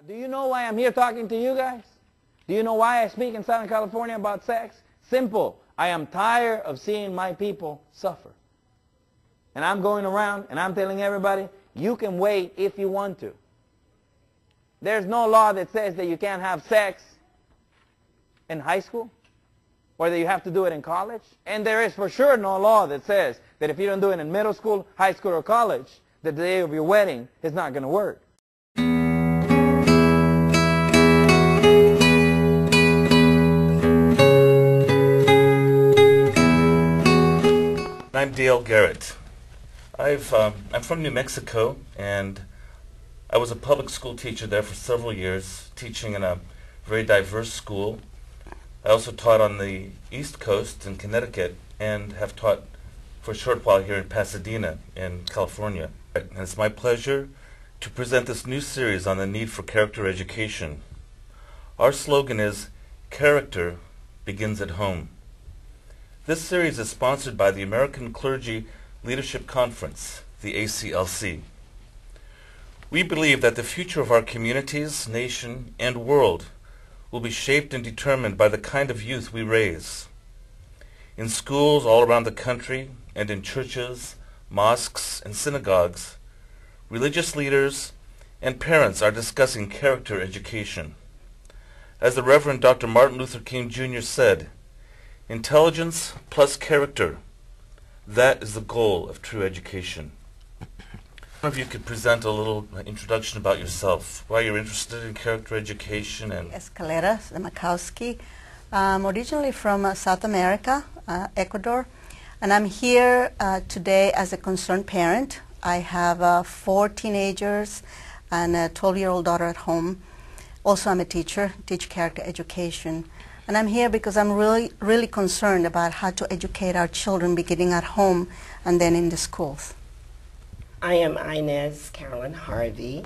Do you know why I'm here talking to you guys? Do you know why I speak in Southern California about sex? Simple. I am tired of seeing my people suffer. And I'm going around and I'm telling everybody, you can wait if you want to. There's no law that says that you can't have sex in high school or that you have to do it in college. And there is for sure no law that says that if you don't do it in middle school, high school, or college, that the day of your wedding is not going to work. I'm Dale Garrett. I'm from New Mexico, and I was a public school teacher there for several years, teaching in a very diverse school. I also taught on the East Coast in Connecticut and have taught for a short while here in Pasadena in California. And it's my pleasure to present this new series on the need for character education. Our slogan is, "Character begins at home." This series is sponsored by the American Clergy Leadership Conference, the ACLC. We believe that the future of our communities, nation, and world will be shaped and determined by the kind of youth we raise. In schools all around the country and in churches, mosques, and synagogues, religious leaders and parents are discussing character education. As the Reverend Dr. Martin Luther King Jr. said, "Intelligence plus character, that is the goal of true education." One of you could present a little introduction about yourself, why you're interested in character education. And Escalera Makowski. I'm originally from South America, Ecuador, and I'm here today as a concerned parent. I have 4 teenagers and a 12-year-old daughter at home. Also, I'm a teacher, teach character education. And I'm here because I'm really concerned about how to educate our children beginning at home and then in the schools. I am Inez Carolyn Harvey.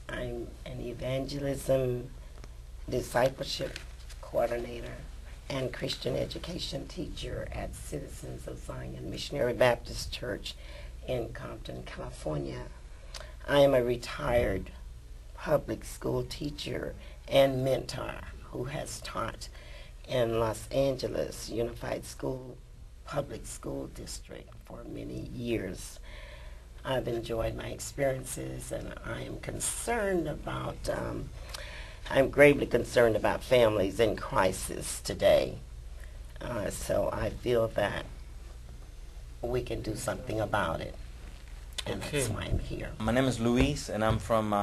I'm an evangelism discipleship coordinator and Christian education teacher at Citizens of Zion Missionary Baptist Church in Compton, California. I am a retired public school teacher and mentor who has taught in Los Angeles Unified Public School District for many years. I've enjoyed my experiences, and I am concerned about, I'm gravely concerned about families in crisis today. So I feel that we can do something about it, and that's why I'm here. My name is Luis, and I'm from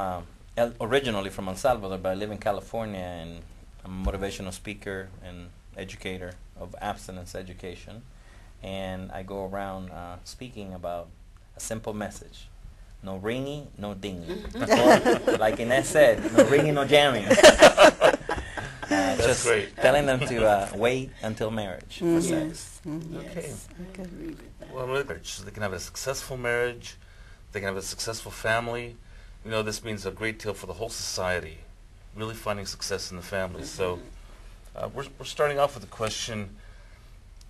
originally from El Salvador, but I live in California, and I'm a motivational speaker and educator of abstinence education, and I go around speaking about a simple message: no ringy, no dingy. Or, like Inez said, no ringing, no jamming. That's just great. Telling them to wait until marriage for sex. Okay. I agree with that. Well, marriage, they can have a successful marriage, they can have a successful family. You know, this means a great deal for the whole society, really finding success in the family. So we're starting off with a question.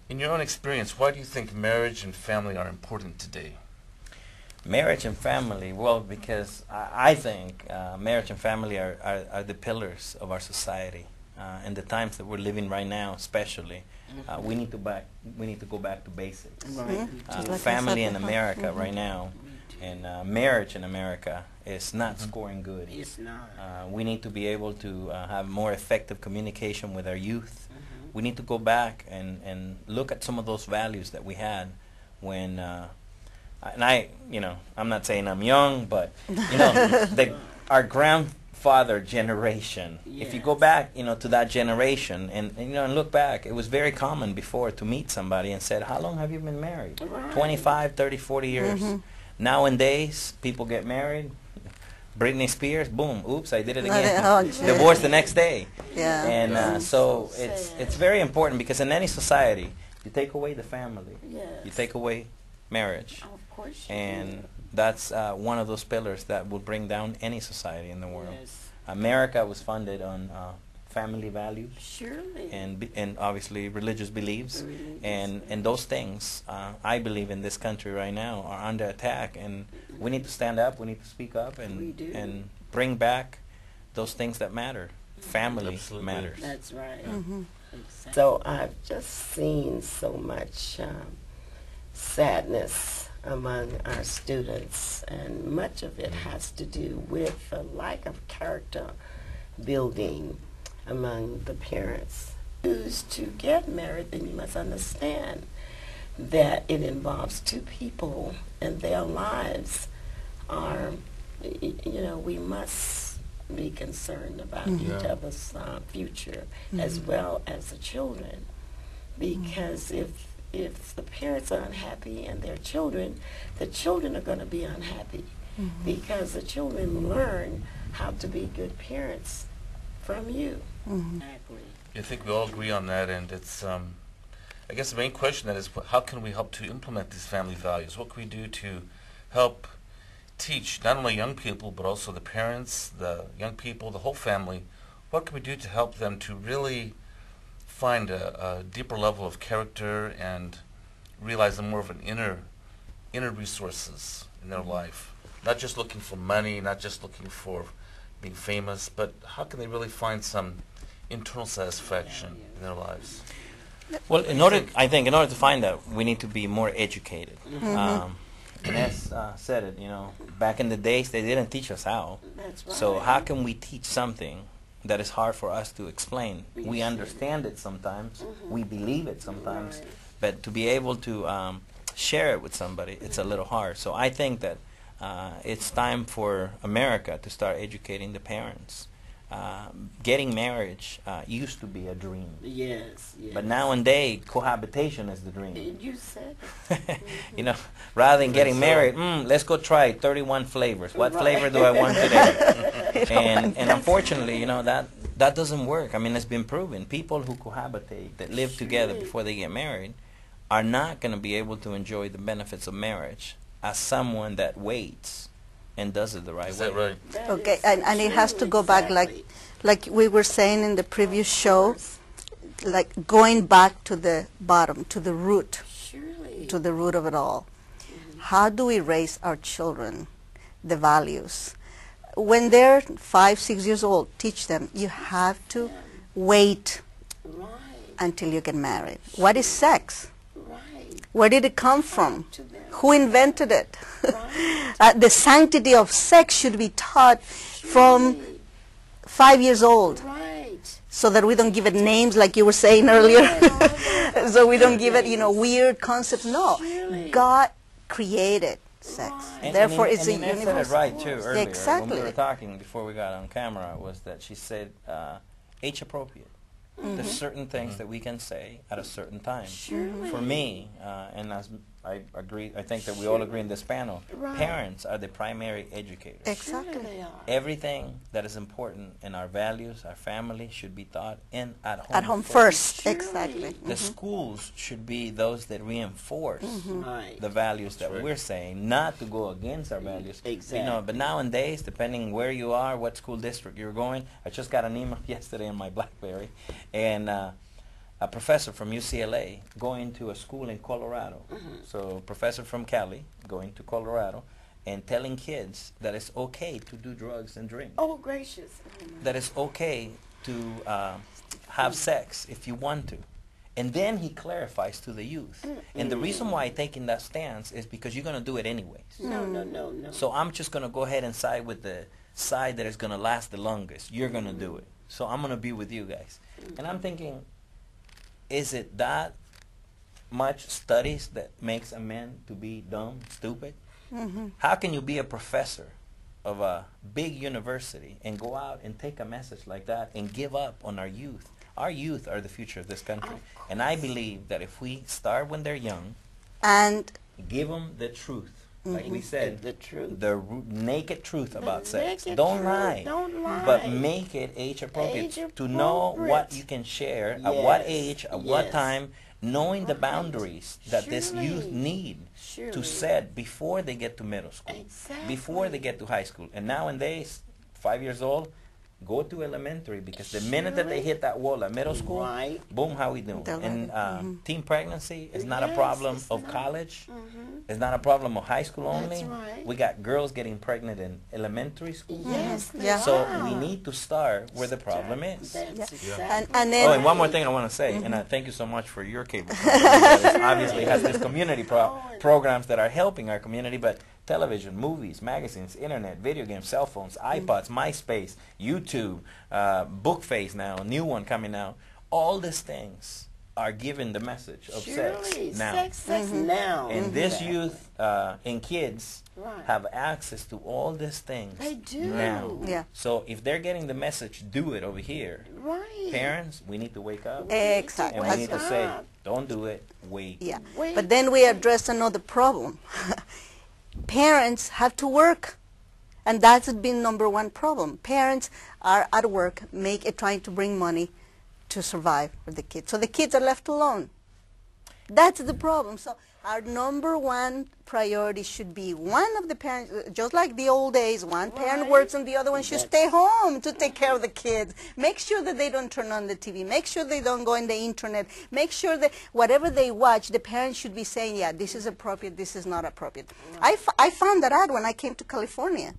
In your own experience, why do you think marriage and family are important today? Marriage and family, well, because I think marriage and family are the pillars of our society. In the times that we're living right now, especially, we need to go back to basics. Right. Family in America right now, and marriage in America is not scoring good. It's not. We need to be able to have more effective communication with our youth. We need to go back and look at some of those values that we had when, and I'm not saying I'm young, but, our grandfather generation, if you go back, to that generation and look back, it was very common before to meet somebody and said, how long have you been married? Right. 25, 30, 40 years. Nowadays, people get married. Britney Spears, boom, oops, I did it again. Divorce the next day. Yeah. And so it's very important, because in any society, you take away the family, you take away marriage, Of course. and that's one of those pillars that will bring down any society in the world. Yes. America was founded on family values Surely. and obviously religious beliefs, and those things I believe in this country right now are under attack, and we need to stand up, we need to speak up, We do. and bring back those things that matter. Family Absolutely. matters. That's right. Mm-hmm. Exactly. So I've just seen so much sadness among our students, and much of it has to do with the lack of character building among the parents. Choose to get married, then you must understand that it involves two people and their lives are, we must be concerned about each other's future as well as the children, because if the parents are unhappy and their children, the children are going to be unhappy because the children learn how to be good parents from you. Exactly. I think we all agree on that, and it's, I guess the main question then is, how can we help to implement these family values? What can we do to help teach not only young people, but also the parents, the young people, the whole family? What can we do to help them to really find a deeper level of character and realize more of an inner resources in their life? Not just looking for money, not just looking for being famous, but how can they really find some internal satisfaction in their lives? Well, I think in order to find that, we need to be more educated. Ines said it, back in the days, they didn't teach us how. That's right. So how can we teach something that is hard for us to explain? We understand it sometimes, we believe it sometimes, Right. but to be able to share it with somebody, it's a little hard. So I think that it's time for America to start educating the parents. Getting marriage used to be a dream, Yes, yes. but nowadays cohabitation is the dream. You said You know, rather than getting so. married, let's go try 31 flavors. What Right. flavor do I want today? and unfortunately, that doesn't work. I mean, it's been proven. People who cohabitate, that live together before they get married, are not going to be able to enjoy the benefits of marriage as someone that waits and does it the right Is way. that right? Okay, and it has to go back like we were saying in the previous show, like going back to the bottom, to the root, Surely. to the root of it all. How do we raise our children the values? When they're 5, 6 years old, teach them you have to wait Right, until you get married. What is sex? right. Where did it come from? To them. Who invented it? Right. The sanctity of sex should be taught from 5 years old, Right. so that we don't give it names like you were saying earlier. So we don't give it, weird concepts. No, Surely. God created sex. And- Therefore, and it's a Ines said it universal. right too earlier when Exactly. we were talking before we got on camera, was that she said age appropriate. There's certain things that we can say at a certain time. Surely. For me, and as I agree, I think that we all agree in this panel, Right. parents are the primary educators. Exactly. Surely they are. Everything that is important in our values, our family, should be taught at home. At home first. Surely. Exactly. The schools should be those that reinforce Right. the values that right. we're saying, not to go against our values. Exactly. But nowadays, depending where you are, what school district you're going, I just got an email yesterday on my BlackBerry, and a professor from UCLA going to a school in Colorado. So a professor from Cali going to Colorado and telling kids that it's okay to do drugs and drink. Oh, gracious. That it's okay to have sex if you want to. And then he clarifies to the youth. And the reason why I'm taking that stance is because you're going to do it anyways. No, no, no, no. So I'm just going to go ahead and side with the side that is going to last the longest. You're going to do it. So I'm going to be with you guys. And I'm thinking, is it that much studies that makes a man to be dumb, stupid? How can you be a professor of a big university and go out and take a message like that and give up on our youth? Our youth are the future of this country. And I believe that if we start when they're young, And give them the truth, like we said, The truth. the naked truth about sex. naked Don't truth. lie. Don't lie. But make it age appropriate. Age To know what appropriate. you can share, at what Yes. age, at what Yes. time, knowing the Right. boundaries that this youth Surely. need Surely. to set before they get to middle school, Exactly. before they get to high school. And nowadays, 5 years old, go to elementary, because the minute that they hit that wall at middle school, Right. boom, how we doing? They're And ready. teen pregnancy is not a Yes, problem it's of not. college. Mhm. It's not a problem of high school only. That's right. We got girls getting pregnant in elementary school. Yes, they Yeah. So are. we need to start where the problem is. That's Yeah. exactly And then Oh, and one more thing I want to say, and I thank you so much for your cable company that obviously has this community programs that are helping our community, but television, movies, magazines, internet, video games, cell phones, iPods, MySpace, YouTube, Bookface now, a new one coming out, all these things are giving the message of sex Surely, now. sex now. And this Exactly. youth and kids Right. have access to all these things They do. now. Yeah. So if they're getting the message, do it over here. Right. Parents, we need to wake up. Exactly. And we need to That's say, up. don't do it, wait. Yeah, Wait. but then we address another problem. Parents have to work, and that's been number one problem. Parents are at work, trying to bring money to survive for the kids. So the kids are left alone. That's the problem. So our number one priority should be one of the parents, just like the old days, one parent Right. works and the other one should stay home to take care of the kids. Make sure that they don't turn on the TV. Make sure they don't go on the internet. Make sure that whatever they watch, the parents should be saying, yeah, this is appropriate, this is not appropriate. I found that out when I came to California.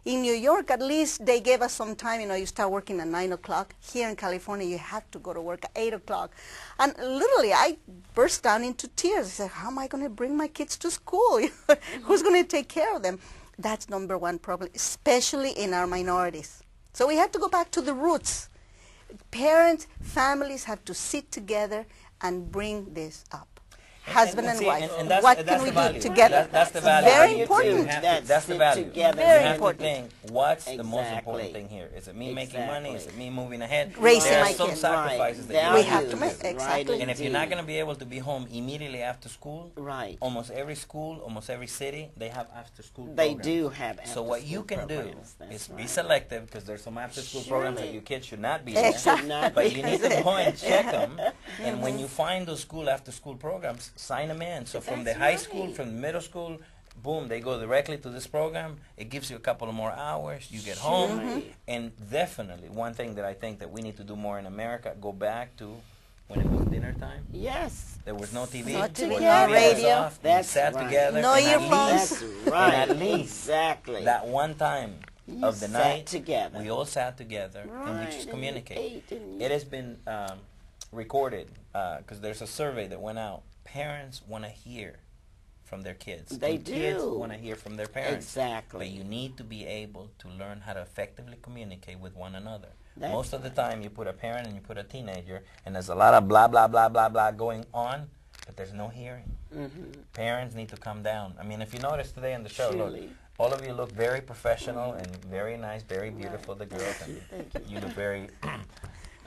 In New York, at least they gave us some time. You start working at 9 o'clock. Here in California, you have to go to work at 8 o'clock. And literally, I burst down into tears. I said, how am I going to bring my kids to school? Who's going to take care of them? That's number one problem, especially in our minorities. So we have to go back to the roots. Parents, families have to sit together and bring this up. Husband and see, wife. and that's, What that's can the we value. do together? That's the value. Very You important. have to- That's that's the sit value. together. Very you have important. to think, what's the most Exactly. important thing here? Is it me making money? Is it Exactly. me moving ahead? Raising there my are some kids. sacrifices Right. that We you have to do. make- exactly. And if you're not indeed. going to be able to be home immediately after school, Right. almost every school, almost every city, they have after-school They programs. do have So what you after-school can do programs, that's is be right. selective, because there's some after-school programs that Surely. your kids should not be in. Exactly. Should not But be. you need to go and check them, and when you find those after-school programs, sign them in. So from the That's high right. school, from the middle school, boom, they go directly to this program. It gives you a couple of more hours. You get home, and definitely one thing that I think that we need to do more in America: go back to when it was dinner time. Yes. There was no TV. No When TV, TV was radio. off, we That's sat right. together. No and at earphones. least- That's right. And at least exactly. that one time You of the sat night, together. we all sat together and we Right, just and communicate. you ate and you- It has been recorded because there's a survey that went out. Parents want to hear from their kids. They and Kids do. want to hear from their parents. Exactly. But you need to be able to learn how to effectively communicate with one another. That's Most of the time, you put a parent and you put a teenager, and there's a lot of blah, blah, blah, blah, blah going on, but there's no hearing. Parents need to come down. I mean, if you notice today on the show, look, Surely. all of you look very professional and very nice, very beautiful, the girls, and you look very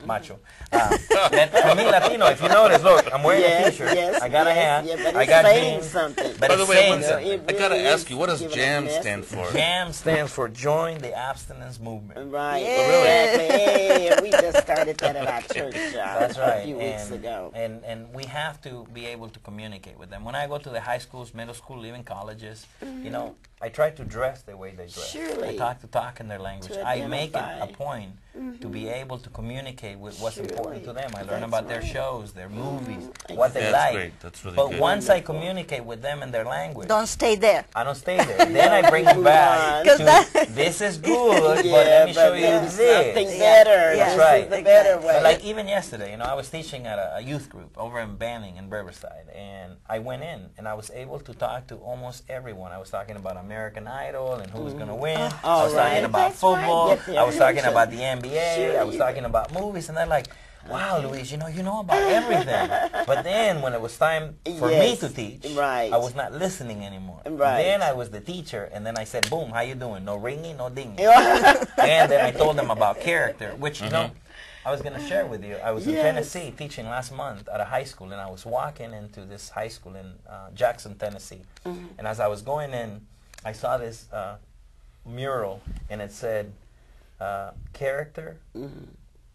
macho. And for me, Latino, if you notice, look, I'm wearing a Yes, t-shirt, yes, I got a hat, yes, yeah, but I it's got saying jeans, something. but By the it's way, saying one something. second. I gotta really ask is you, what does giving a JAM message. stand for? JAM stands for Join the Abstinence Movement. Right. Yes. Exactly. Hey, we just started that at our church That's right. a few weeks ago. And we have to be able to communicate with them. When I go to the high schools, middle school, even colleges, you know, I try to dress the way they dress. Surely. I talk in their language. To I make it identify. a point to be able to communicate with what's Surely. important to them. I learn That's about their right. shows, their movies, what they That's like. great. That's really but good. once I communicate with them in their language, Don't stay there. I don't stay there. Then I bring them back Because to that- this is good, Yeah, but let me show but you there's this. something Yeah. better. That's This right. is the better way. But like even yesterday, you know, I was teaching at a youth group over in Banning in Riverside, and I went in and I was able to talk to almost everyone. I was talking about American Idol and who was going to win. I was All talking right. about That's right. football. Get the I was talking attention. about the NBA. I was Sure. talking about movies, and they're like, "Wow, Luis, you know about everything." But then when it was time for me Yes. to teach, Right. I was not listening anymore. Right. Then I was the teacher, and then I said, "Boom, how you doing? No ringing, no dinging." And then I told them about character, which, you know, I was going to share with you. I was in Yes. Tennessee teaching last month at a high school, and I was walking into this high school in Jackson, Tennessee. And as I was going in, I saw this mural, and it said, character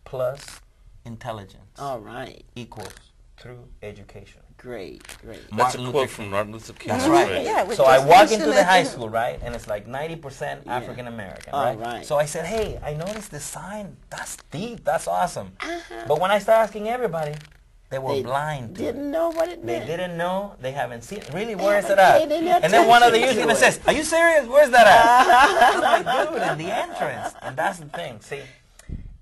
plus intelligence All right. equals true education. Great. That's Martin a Luther quote King. from Martin Luther King. That's Mhm. right. Yeah, we So I just walk mentioned into the it. high school, right, and it's like 90% African American, All right? right. So I said, hey, I noticed this sign. That's deep. That's awesome. Uh-huh. But when I started asking everybody, they were They blind to it. Didn't know what it They meant. didn't know. They haven't seen it. Really, where is it haven't at? paid any And then one of the attention youth to even it. says, are you serious? Where's that at? I'm like, dude, in the entrance. And that's the thing. See,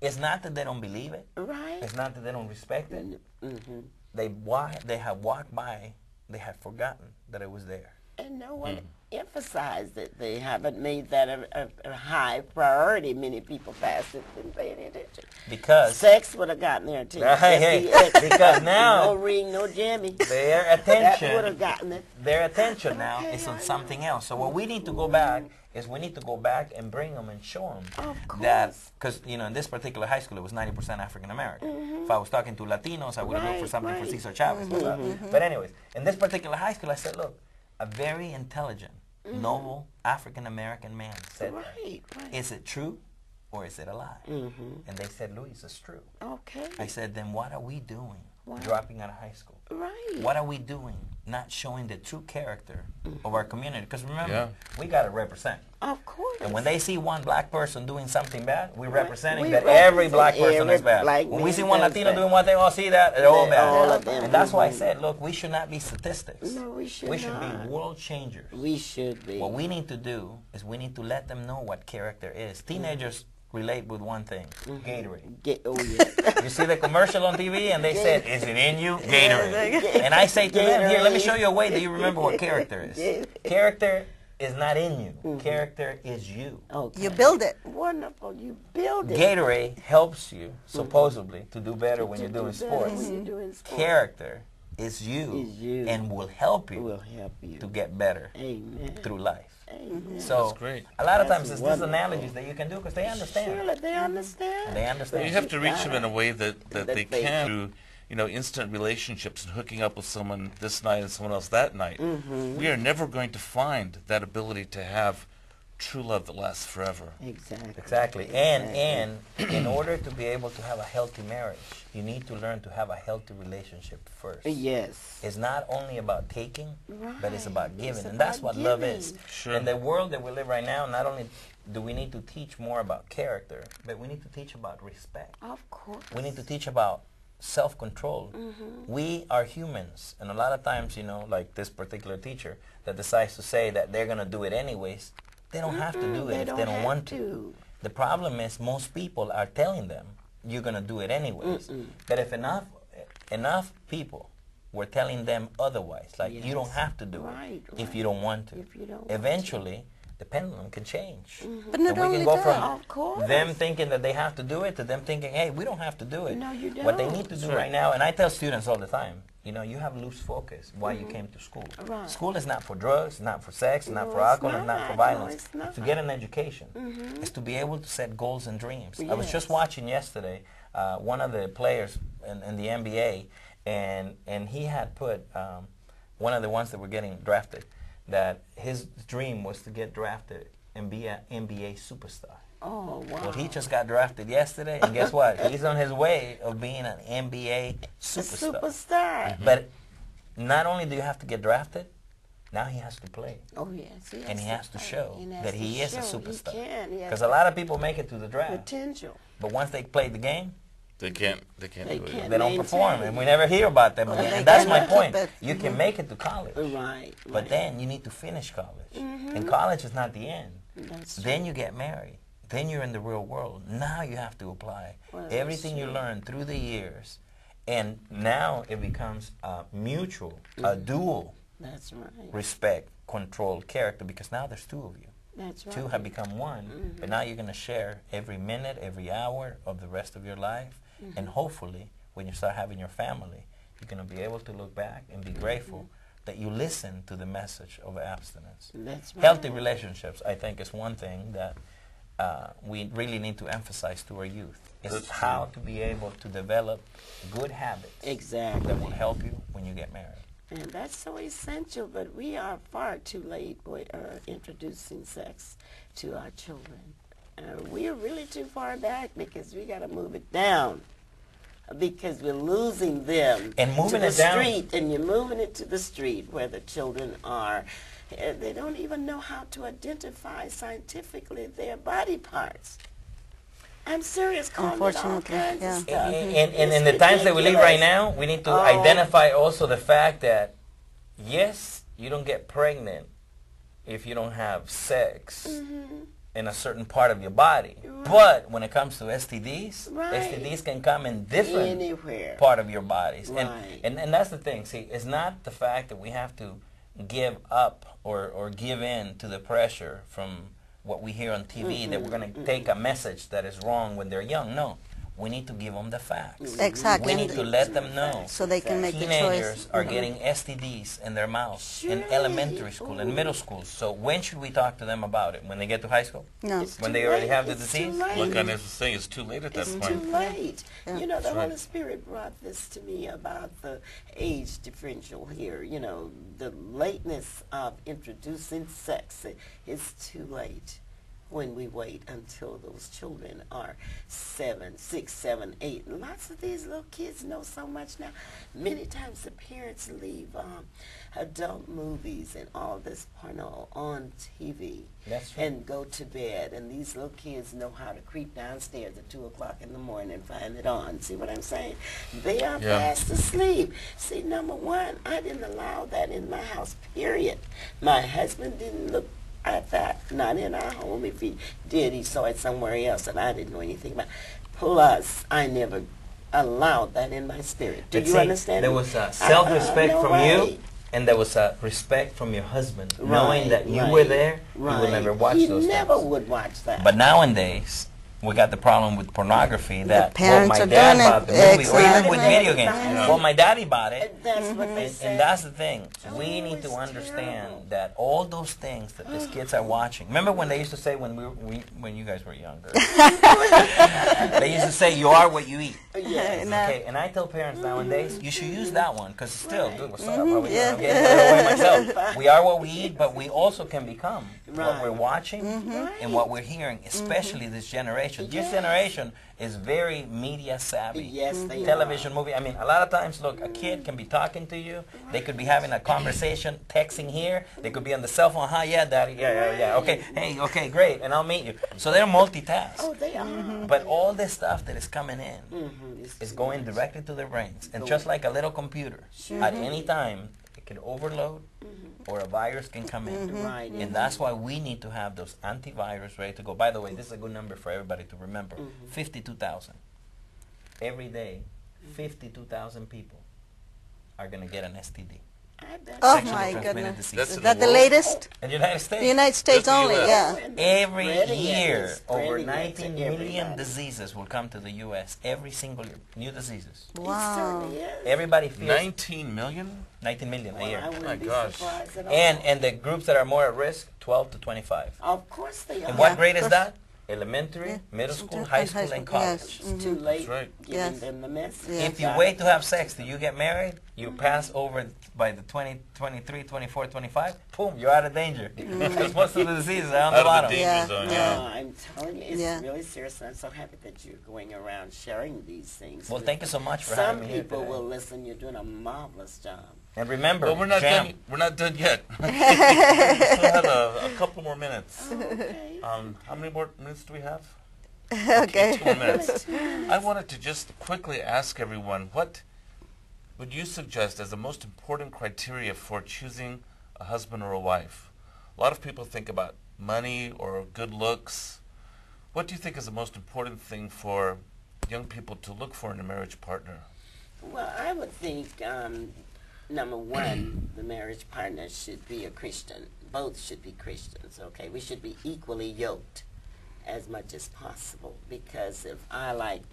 it's not that they don't believe it. Right. It's not that they don't respect it. Mm-hmm. They have walked by. They have forgotten that it was there. And no one emphasized that they haven't made that a high priority. Many people past it didn't pay any attention. Because Sex would have gotten their attention. Hey, That's the- because now no ring, no jammy. their That would attention, have gotten it. their attention now Okay, is I on know. something else. So what we need to go back is we need to go back and bring them and show them Of course. that, because in this particular high school it was 90% African American. If I was talking to Latinos, I would have looked for Right, something for right. Cesar Chavez. But anyways, in this particular high school, I said, look, a very intelligent, noble African American man said, Right. is it true or is it a lie? And they said, Luis, it's true. Okay. I said, then what are we doing Wow. dropping out of high school? Right. What are we doing not showing the true character of our community? Because remember, Yeah. we got to represent. Of course. And when they see one black person doing something bad, we're representing We that every represent black person every is bad. black When we man see one does Latino bad. doing one thing, all see that, they're all They're all bad. of them. And that's why I said, look, we should not be statistics. No, we should We should not. be world changers. We should be. What we need to do is we need to let them know what character is. Teenagers relate with one thing, Gatorade. Oh, yeah. You see the commercial on TV and they said, is it in you? Gatorade. And I say to them, here, let me show you a way that you remember what character is. Character is not in you. Character is you. Okay. You build it. Wonderful. You build it. Gatorade helps you, supposedly, to do better when you're doing Do better sports. when you're doing sports. Character is you, Is you. and will help you Will help you. to get better Amen. through life. Amen. So That's great. a lot of That's times it's these wonderful. analogies that you can do because they understand. Surely they understand. They understand. You have to reach them in a way that That they they- can through, instant relationships and hooking up with someone this night and someone else that night. We are never going to find that ability to have true love that lasts forever. Exactly. And in order to be able to have a healthy marriage, you need to learn to have a healthy relationship first. Yes. It's not only about taking, but it's about Right. giving. It's And that's about what love is. giving. Sure. In the world that we live right now, not only do we need to teach more about character, but we need to teach about respect. Of course. We need to teach about self-control. We are humans, and a lot of times, like this particular teacher that decides to say that they're going to do it anyways, they don't have to do it if they don't have want to. The problem is most people are telling them you're going to do it anyways. But if enough people were telling them otherwise, like you don't have to do Right, it if you don't want to, If you don't want eventually the pendulum can change. But not And we only can go that. from Of course. them thinking that they have to do it to them thinking, hey, we don't have to do it. No, you What they don't. need to do Sure. right now, and I tell students all the time, you have loose focus while you came to school. Right. School is not for drugs, not for sex, not No, for it's alcohol, it's not for not. violence. No, it's not. It's to get an education. It's to be able to set goals and dreams. I was Yes. just watching yesterday one of the players in the NBA, and he had put one of the ones that were getting drafted, that his dream was to get drafted and be an NBA superstar. Oh, wow. Well, he just got drafted yesterday, and guess what? He's on his way of being an NBA A superstar. superstar. But not only do you have to get drafted, now he has to play. Oh, yes. And he has to play. show He has that to he is a show superstar. He can. He has Because a lot of people make it to the draft, potential. but once they play the game, They can't They do it. can't. they don't maintain. perform, and we never hear about them again. they And that's my cannot keep point. it. You can make it to college, Right. but then you need to finish college. And college is not the end. That's Then you get married. Then you're in the real world. Now you have to apply Well, that's everything you true. learned through the years. And now it becomes a mutual, a dual That's right. respect, control, character, because now there's two of you. That's right. Two have become one, but now you're going to share every minute, every hour of the rest of your life. And hopefully, when you start having your family, you're going to be able to look back and be grateful that you listen to the message of abstinence. That's right. Healthy relationships, I think, is one thing that we really need to emphasize to our youth. It's That's how to be able to develop good habits Exactly. that will help you when you get married. And that's so essential, but we are far too late with introducing sex to our children. We are really too far back because we got to move it down because we're losing them And moving to it the down. street, and you're moving it to the street where the children are. They don't even know how to identify scientifically their body parts. I'm serious, calling it all Unfortunately, kinds yeah. of stuff. And in It's the times that we live right ridiculous. now, we need to Oh. identify also the fact that, yes, you don't get pregnant if you don't have sex in a certain part of your body. Right. But when it comes to STDs, Right. STDs can come in different Anywhere. part of your bodies. Right. And that's the thing. See, it's not the fact that we have to give up or give in to the pressure from what we hear on TV that we're going to take a message that is wrong when they're young. No. We need to give them the facts. Exactly. We need to let them know. So they can make the Teenagers choice. are getting STDs in their mouths in Surely. elementary school and middle school. So when should we talk to them about it? When they get to high school? No. It's When too they already late. have the It's too disease? late. Like Inez was saying, it's too late at that It's point. too late. Yeah. You know, the That's right. Holy Spirit brought this to me about the age differential here. You know, the lateness of introducing sex. It's too late when we wait until those children are 7, 6, 7, 8. Lots of these little kids know so much now. Many times the parents leave adult movies and all this porno on TV. That's right. And go to bed, and these little kids know how to creep downstairs at 2 o'clock in the morning and find it on. See what I'm saying? They are Yeah. fast asleep. See, number one, I didn't allow that in my house, period. My husband didn't look at that, not in our home. If he did, he saw it somewhere else, and I didn't know anything about it. Plus, I never allowed that in my spirit. Do But you see, understand? there me? was a self-respect No from way. you, and there was a respect from your husband, Right, knowing that you right, were there. He right. would never watch He those never things. would watch that. But nowadays, we got the problem with pornography that what parents my are dad doing it. bought the movie, or even Exactly. with video games. Yeah. Well, my daddy bought it. And that's what they And, say. and that's the thing. We Oh, need to it's understand terrible. that all those things that these kids are watching. Remember when they used to say when when you guys were younger, they used to say you are what you eat. Yes. No. Okay, and I tell parents nowadays you should use that one because still, dude, what's up? Mhm, How we doing? yeah. I'm getting carried away myself. We are what we eat, but we also can become what Right. we're watching Right. and what we're hearing, especially this generation. This Yes. generation is very media savvy. Yes, they Television, movie. I mean, a lot of times, look, a kid can be talking to you. They could be having a conversation, texting here. They could be on the cell phone. Hi, yeah, daddy. Yeah. Okay, hey, okay, great. And I'll meet you. So they're multitask. Oh, they are. But all this stuff that is coming in Mm-hmm. is going directly to their brains. And just like a little computer, at any time, it can overload or a virus can come in. Right. And that's why we need to have those antivirus ready to go. By the way, this is a good number for everybody to remember. 52,000. Every day, 52,000 people are going to get an STD. I bet. Oh Sexually my transmitted goodness. disease. That's Is in that the the world? latest? In the United States. The United States Just the only, US. yeah. Every Spreading it, year, it's over spreading it to 19 million everybody. diseases will come to the U.S. every single year. New diseases. It Wow. certainly is. Everybody feels 19 million? 19 million a Well, I year. wouldn't My be gosh. surprised at all. And the groups that are more at risk, 12 to 25. Of course they are. And what Yeah, grade of is course. that? Elementary, Yeah. middle school, And high high school, school, and college. yes. It's too late right. giving Yes. them the message. Yeah. If you wait to have sex till you get married, you pass over by the 20, 23, 24, 25, boom, you're out of danger. Because most of the diseases are on the Out of bottom. the danger Yeah, zone, yeah. yeah. I'm telling you, it's Yeah. really serious. I'm so happy that you're going around sharing these things. Well, with thank you so much for Some having me here people today. will listen. You're doing a marvelous job. And remember, Well, we're not Jam, done. We're not done yet. we still have a couple more minutes. Okay. How many more minutes do we have? Okay. 2 more minutes. I wanted to just quickly ask everyone, what would you suggest as the most important criteria for choosing a husband or a wife? A lot of people think about money or good looks. What do you think is the most important thing for young people to look for in a marriage partner? Well, I would think, number one, the marriage partner should be a Christian. Both should be Christians, okay? We should be equally yoked as much as possible, because if I like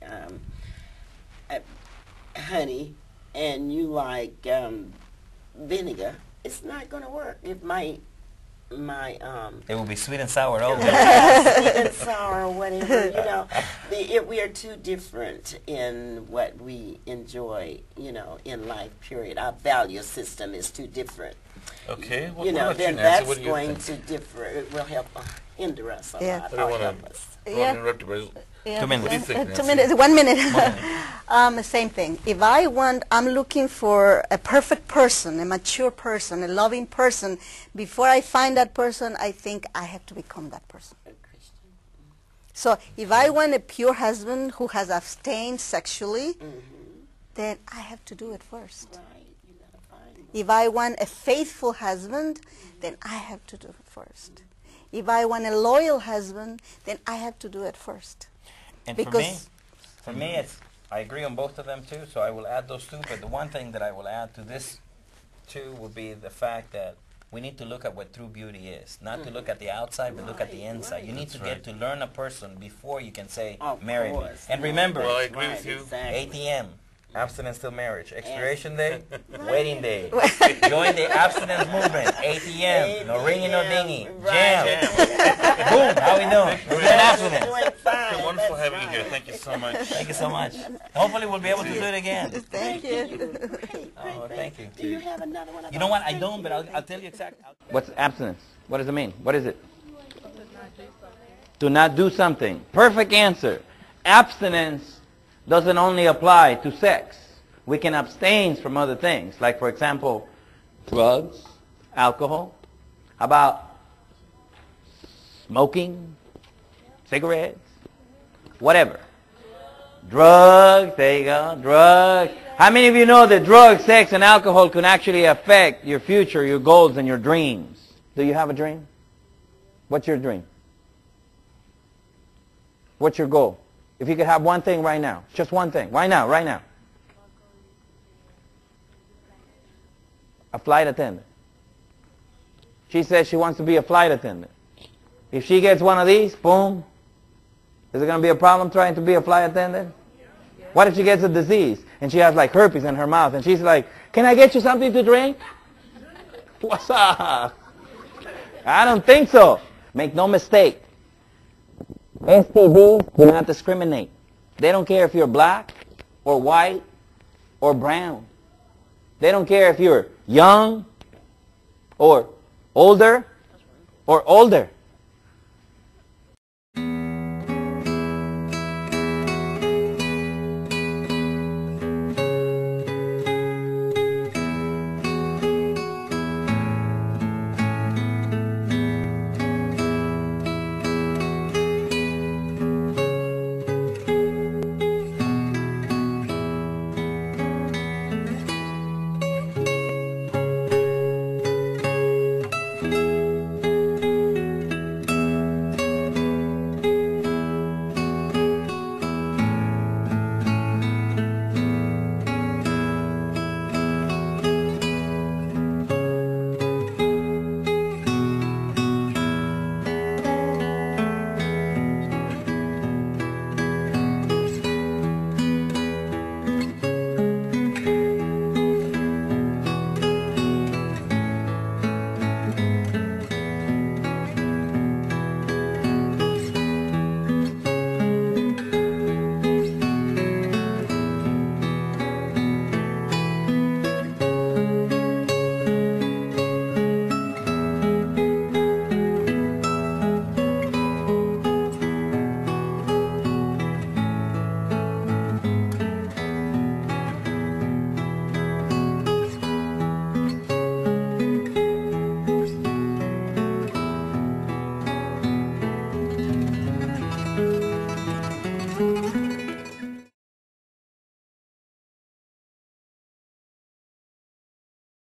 honey and you like vinegar, it's not going to work. If my it will be sweet and sour all day. sweet and sour or whatever, you know, we are too different in what we enjoy, you know, in life, period. Our value system is too different. Okay. Well, You know, what about then you, Nancy? that's What do you going think? to differ. It will help hinder us a Yeah. lot. I don't or wanna- help us. I don't want to interrupt you, but Yeah, 2 minutes. 2 minutes, 1 minute. Same thing. If I'm looking for a perfect person, a mature person, a loving person. Before I find that person, I think I have to become that person. So if I want a pure husband who has abstained sexually, then I have to do it first. If I want a faithful husband, then I have to do it first. If I want a loyal husband, then I have to do it first. And Because for me, I agree on both of them too, so I will add those two. But the one thing that I will add to this too will be the fact that we need to look at what true beauty is. Not to look at the outside, but look at the inside. You need to get to learn a person before you can say, marry me. And remember, Well, I agree with you. ATM, abstinence till marriage. Expiration day, wedding day. Join the abstinence movement. ATM, no ringing, no dinging. Jam. Boom, how we doing? We're doing abstinence. Okay, wonderful having you here. Thank you so much. Thank you so much. Hopefully we'll be able to do it again. Thank you. Oh, thank you. Do you have another one? You know what? I don't, but I'll tell you exactly. What's abstinence? What does it mean? What is it? To not do something. Perfect answer. Abstinence doesn't only apply to sex. We can abstain from other things. Like, for example, drugs, alcohol. How about smoking, cigarettes, whatever. Drugs, there you go, drugs. How many of you know that drugs, sex, and alcohol can actually affect your future, your goals, and your dreams? Do you have a dream? What's your dream? What's your goal? If you could have one thing right now, just one thing, right now, right now. A flight attendant. She says she wants to be a flight attendant. If she gets one of these, boom, is it going to be a problem trying to be a flight attendant? What if she gets a disease and she has like herpes in her mouth and she's like, can I get you something to drink? What's up? I don't think so. Make no mistake. STDs do not discriminate. They don't care if you're black or white or brown. They don't care if you're young or older or older.